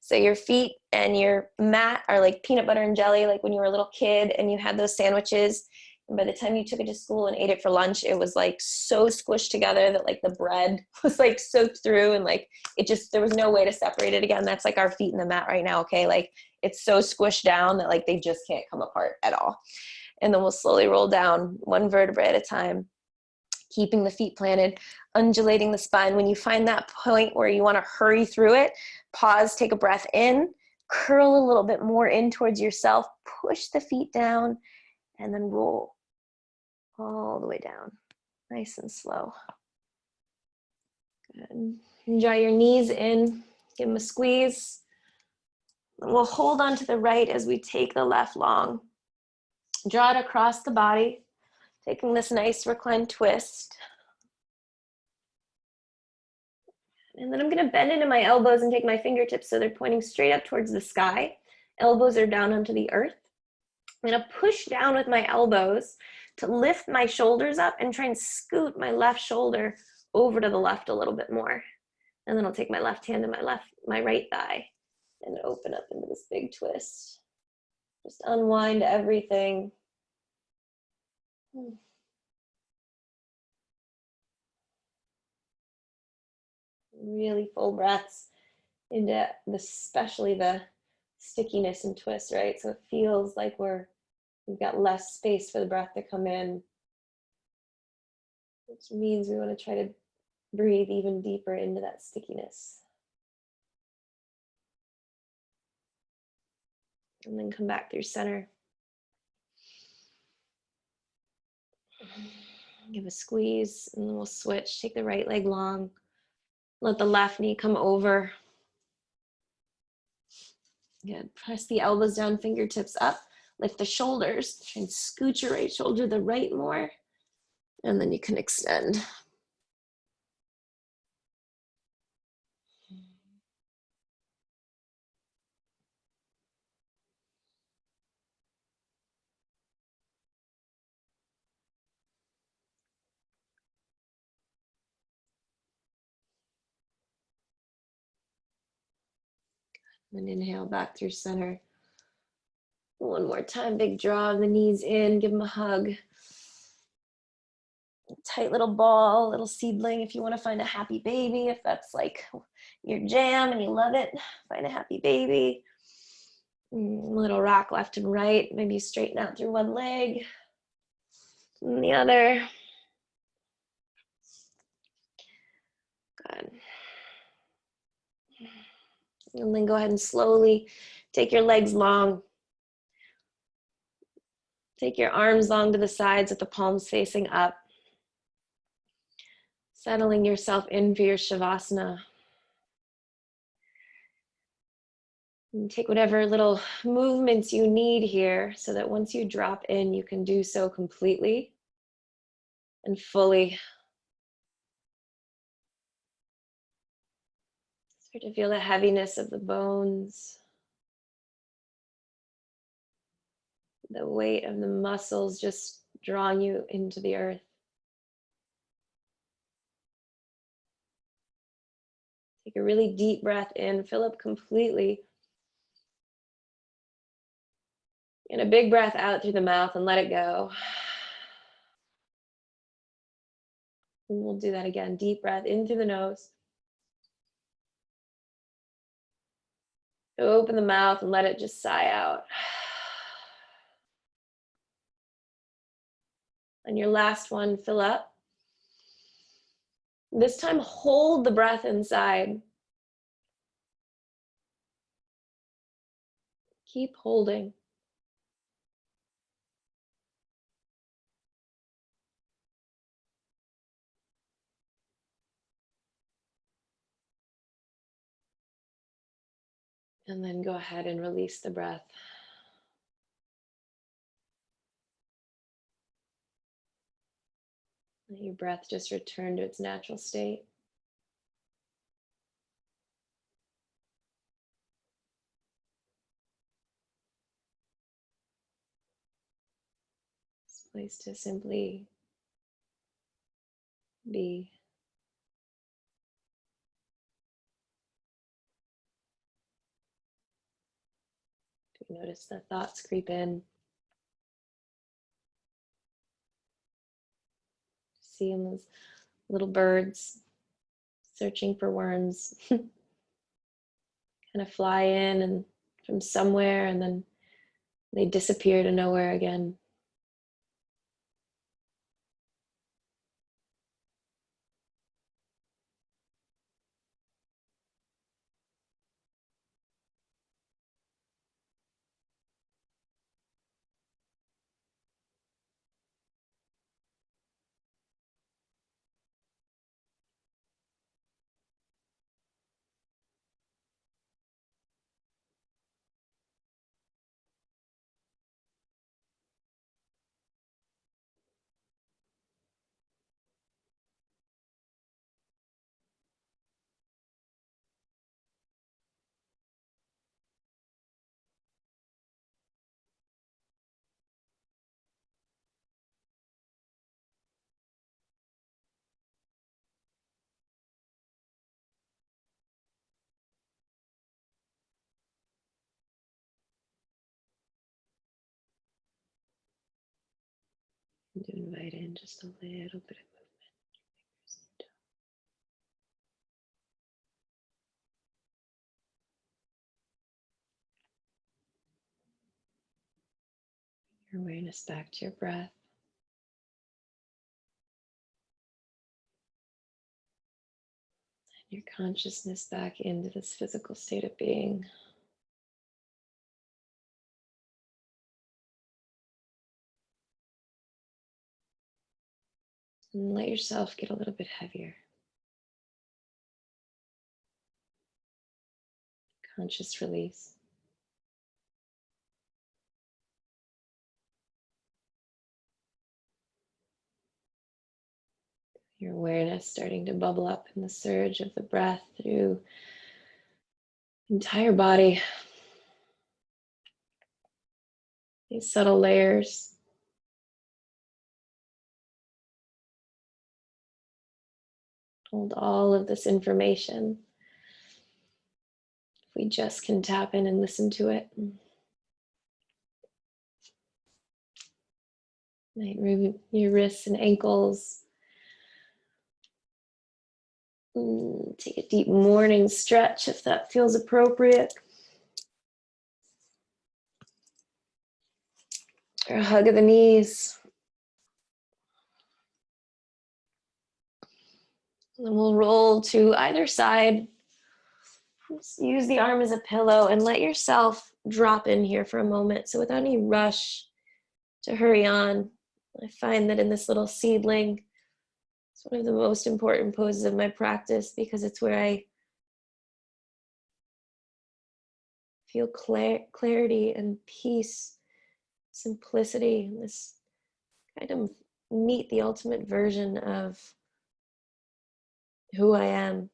So your feet and your mat are like peanut butter and jelly, like when you were a little kid and you had those sandwiches. And by the time you took it to school and ate it for lunch, it was like so squished together that like the bread was like soaked through, and like it just, there was no way to separate it again. That's like our feet in the mat right now, okay? Like it's so squished down that like they just can't come apart at all. And then we'll slowly roll down one vertebrae at a time, keeping the feet planted, undulating the spine. When you find that point where you want to hurry through it, pause, take a breath in, curl a little bit more in towards yourself, push the feet down, and then roll all the way down, nice and slow. Good. Draw your knees in, give them a squeeze. We'll hold on to the right as we take the left long. Draw it across the body, taking this nice reclined twist. And then I'm going to bend into my elbows and take my fingertips so they're pointing straight up towards the sky. Elbows are down onto the earth. I'm going to push down with my elbows to lift my shoulders up and try and scoot my left shoulder over to the left a little bit more. And then I'll take my left hand to my right thigh and open up into this big twist. Just unwind everything. Really full breaths into especially the stickiness and twist, right? So it feels like we've got less space for the breath to come in, which means we want to try to breathe even deeper into that stickiness. And then come back through center. Give a squeeze, and then we'll switch. Take the right leg long. Let the left knee come over. Good. Press the elbows down, fingertips up. Lift the shoulders. Try and scoot your right shoulder to the right more. And then you can extend. And inhale back through center. One more time, big draw the knees in, give them a hug. Tight little ball, little seedling. If you want to find a happy baby, if that's like your jam and you love it, find a happy baby. Little rock left and right. Maybe you straighten out through one leg and the other. Good. And then go ahead and slowly take your legs long. Take your arms long to the sides with the palms facing up. Settling yourself in for your Shavasana. And take whatever little movements you need here so that once you drop in, you can do so completely and fully. Start to feel the heaviness of the bones, the weight of the muscles just drawing you into the earth. Take a really deep breath in, fill up completely. And a big breath out through the mouth and let it go. And we'll do that again. Deep breath in through the nose. Open the mouth and let it just sigh out. And your last one, fill up. This time, hold the breath inside. Keep holding. And then go ahead and release the breath. Let your breath just return to its natural state. This place to simply be. Notice the thoughts creep in. See them as little birds searching for worms. Kind of fly in and from somewhere, and then they disappear to nowhere again. And to invite in just a little bit of movement. Your awareness back to your breath. Your consciousness back into this physical state of being. And let yourself get a little bit heavier. Conscious release. Your awareness starting to bubble up in the surge of the breath through the entire body. These subtle layers. Hold all of this information. If we just can tap in and listen to it. Might move your wrists and ankles. Take a deep morning stretch if that feels appropriate. Or a hug of the knees. And then we'll roll to either side. Just use the arm as a pillow and let yourself drop in here for a moment. So without any rush to hurry on, I find that in this little seedling, it's one of the most important poses of my practice because it's where I feel clarity and peace, simplicity, this kind of meet the ultimate version of who I am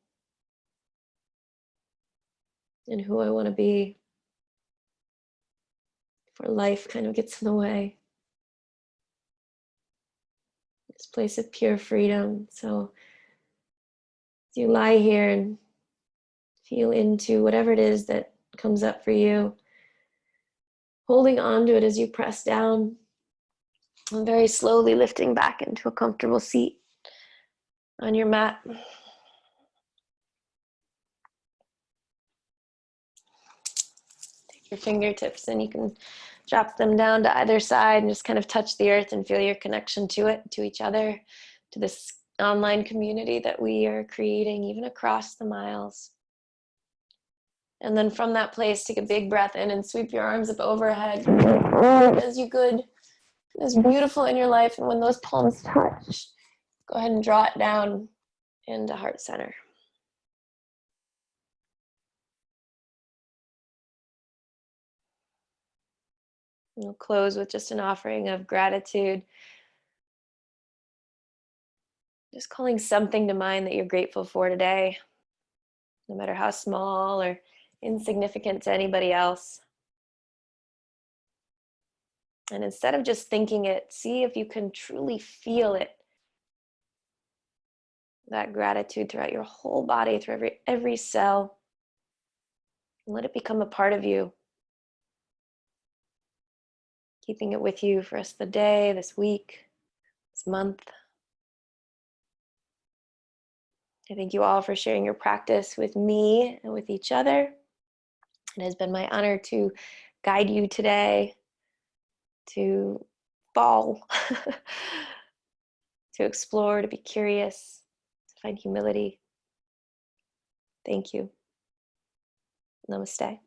and who I want to be before life kind of gets in the way. This place of pure freedom. So as you lie here and feel into whatever it is that comes up for you, holding on to it as you press down and very slowly lifting back into a comfortable seat on your mat. Take your fingertips and you can drop them down to either side and just kind of touch the earth and feel your connection to it, to each other, to this online community that we are creating even across the miles. And then from that place, take a big breath in and sweep your arms up overhead as you could. It's beautiful in your life. And when those palms touch, go ahead and draw it down into heart center. And we'll close with just an offering of gratitude. Just calling something to mind that you're grateful for today, no matter how small or insignificant to anybody else. And instead of just thinking it, see if you can truly feel it. That gratitude throughout your whole body, through every cell. And let it become a part of you. Keeping it with you for the rest of the day, this week, this month. I thank you all for sharing your practice with me and with each other. It has been my honor to guide you today, to fall, to explore, to be curious, to find humility. Thank you. Namaste.